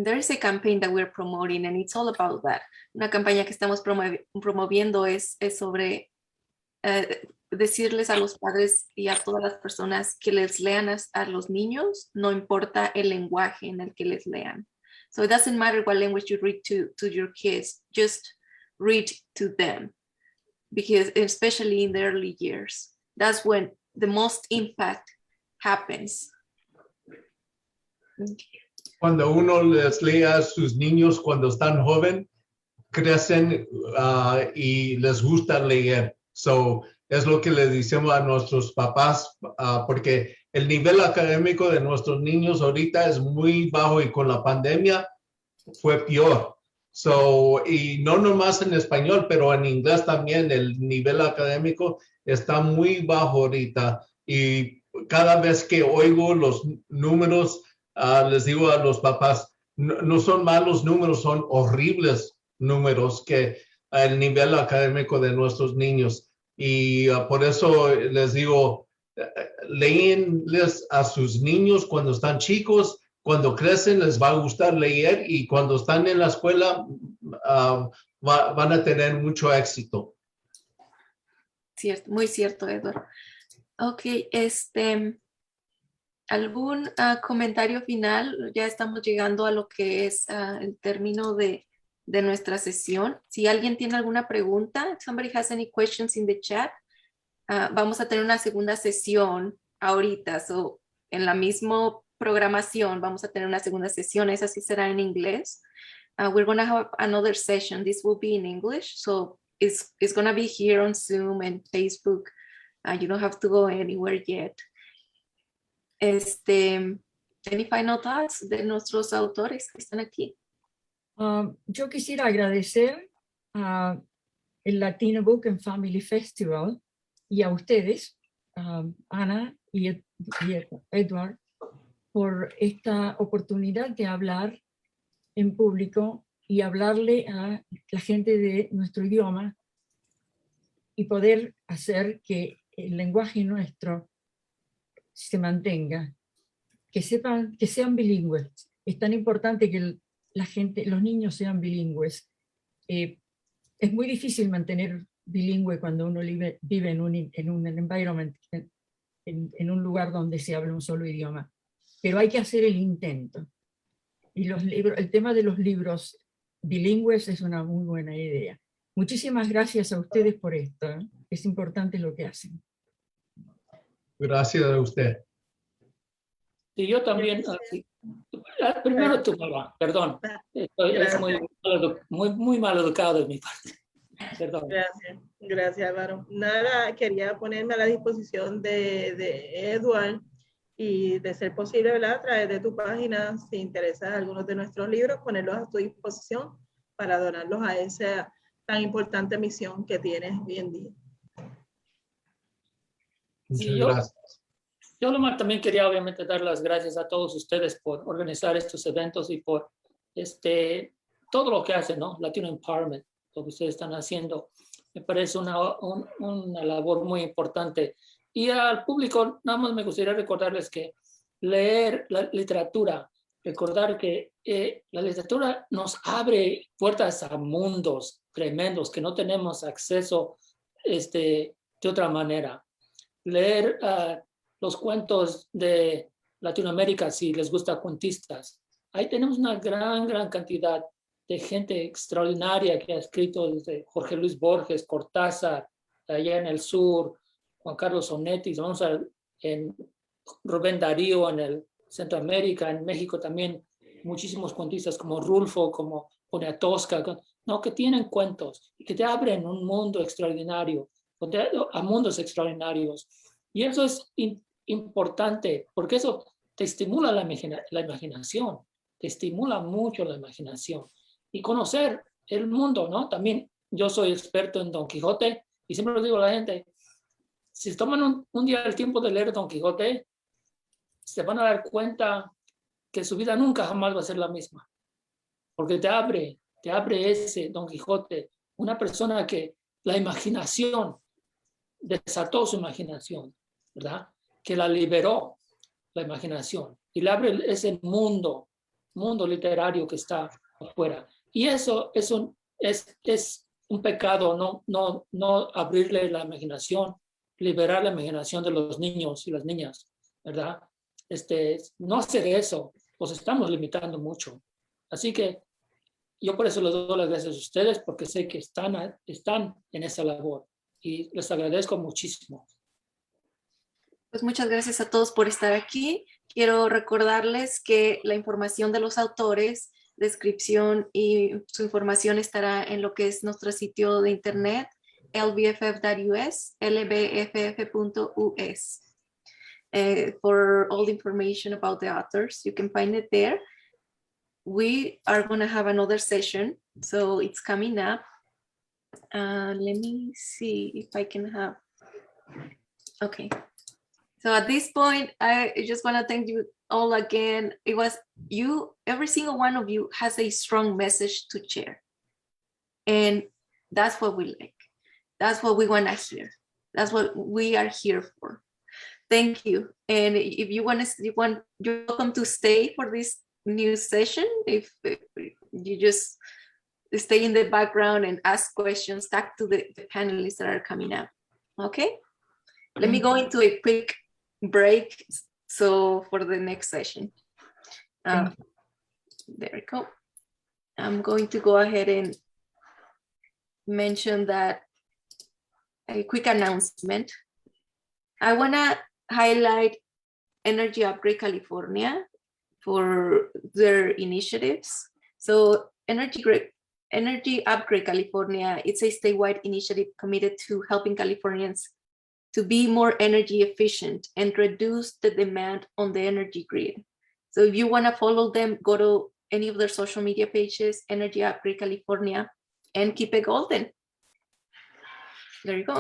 There is a campaign that we're promoting and it's all about that. Una campaña que estamos promoviendo es sobre decirles a los padres y a todas las personas que les lean a los niños, no importa el lenguaje en el que les lean. So it doesn't matter what language you read to your kids, just read to them. Because especially in the early years, that's when the most impact happens. Cuando uno les lee a sus niños cuando están jóvenes, crecen y les gusta leer. So, es lo que le decimos a nuestros papás, porque el nivel académico de nuestros niños ahorita es muy bajo y con la pandemia fue peor. So, y no nomás en español, pero en inglés también el nivel académico está muy bajo ahorita. Y cada vez que oigo los números, les digo a los papás, no son malos números, son horribles números que el nivel académico de nuestros niños. Y por eso les digo, léenles a sus niños cuando están chicos. Cuando crecen les va a gustar leer y cuando están en la escuela van a tener mucho éxito. Cierto, muy cierto, Edward. Ok, ¿algún comentario final? Ya estamos llegando a lo que es el término de nuestra sesión. Si alguien tiene alguna pregunta, if somebody has any questions in the chat, vamos a tener una segunda sesión ahorita. So, en la misma programación vamos a tener una segunda sesión. Esa sí será en inglés. We're going to have another session. This will be in English. So it's going to be here on Zoom and Facebook. You don't have to go anywhere yet. Any final thoughts de nuestros autores que están aquí? Yo quisiera agradecer a el Latino Book and Family Festival y a ustedes, Ana y Edward, por esta oportunidad de hablar en público y hablarle a la gente de nuestro idioma y poder hacer que el lenguaje nuestro se mantenga, que sepan, que sean bilingües. Es tan importante que los niños sean bilingües. Es muy difícil mantener bilingüe cuando uno vive en un environment, en un lugar donde se habla un solo idioma. Pero hay que hacer el intento. Y el tema de los libros bilingües es una muy buena idea. Muchísimas gracias a ustedes por esto. Es importante lo que hacen. Gracias a usted. Y yo también, primero tu mamá, perdón. Es muy mal educado de mi parte. Perdón. Gracias, Álvaro. Nada, quería ponerme a la disposición de Edward y de ser posible, ¿verdad? A través de tu página, si interesas algunos de nuestros libros, ponerlos a tu disposición para donarlos a esa tan importante misión que tienes hoy en día. Muchas Y gracias. yo nomás también quería obviamente dar las gracias a todos ustedes por organizar estos eventos y por todo lo que hacen, ¿no? Latino Empowerment, lo que ustedes están haciendo. Me parece una labor muy importante. Y al público, nada más me gustaría recordarles que leer la literatura, recordar que la literatura nos abre puertas a mundos tremendos que no tenemos acceso de otra manera. Leer los cuentos de Latinoamérica, si les gusta cuentistas. Ahí tenemos una gran cantidad de gente extraordinaria que ha escrito, desde Jorge Luis Borges, Cortázar, allá en el sur, Juan Carlos Onetti, vamos a ver, en Rubén Darío en el Centroamérica, en México también, muchísimos cuentistas como Rulfo, como Poniatowska, ¿no? Que tienen cuentos y que te abren un mundo extraordinario, a mundos extraordinarios. Y eso es importante, porque eso te estimula la imaginación, te estimula mucho la imaginación. Y conocer el mundo, ¿no? También yo soy experto en Don Quijote y siempre lo digo a la gente, si toman un día el tiempo de leer Don Quijote, se van a dar cuenta que su vida nunca jamás va a ser la misma. Porque te abre ese Don Quijote, una persona que la imaginación, desató su imaginación, ¿verdad? Que la liberó, la imaginación, y le abre ese mundo literario que está afuera. Y eso es un pecado, no abrirle la imaginación, liberar la imaginación de los niños y las niñas, ¿verdad? No hacer eso, los estamos limitando mucho. Así que yo por eso les doy las gracias a ustedes, porque sé que están en esa labor y les agradezco muchísimo. Pues muchas gracias a todos por estar aquí. Quiero recordarles que la información de los autores, descripción y su información estará en lo que es nuestro sitio de internet, lbff.us, lbff.us. For all the information about the authors, you can find it there. We are going to have another session, so it's coming up. Let me see if I can have, okay. So at this point, I just want to thank you all again. It was every single one of you has a strong message to share. And that's what we like. That's what we want to hear. That's what we are here for. Thank you. And if you're welcome to stay for this new session. If you just stay in the background and ask questions, talk to the panelists that are coming up. Okay, let me go into a quick break. So for the next session, there we go. I'm going to go ahead and mention that a quick announcement. I want to highlight Energy Upgrade California for their initiatives. So Energy Upgrade California, it's a statewide initiative committed to helping Californians to be more energy efficient and reduce the demand on the energy grid. So if you want to follow them, go to any of their social media pages, Energy Upgrade California, and keep it golden. There you go.